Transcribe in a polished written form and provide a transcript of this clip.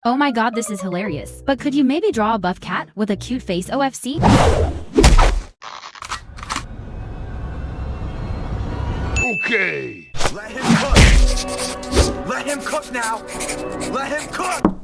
Oh my god, this is hilarious. But could you maybe draw a buff cat with a cute face OFC? Okay. Let him cook. Let him cook now. Let him cook.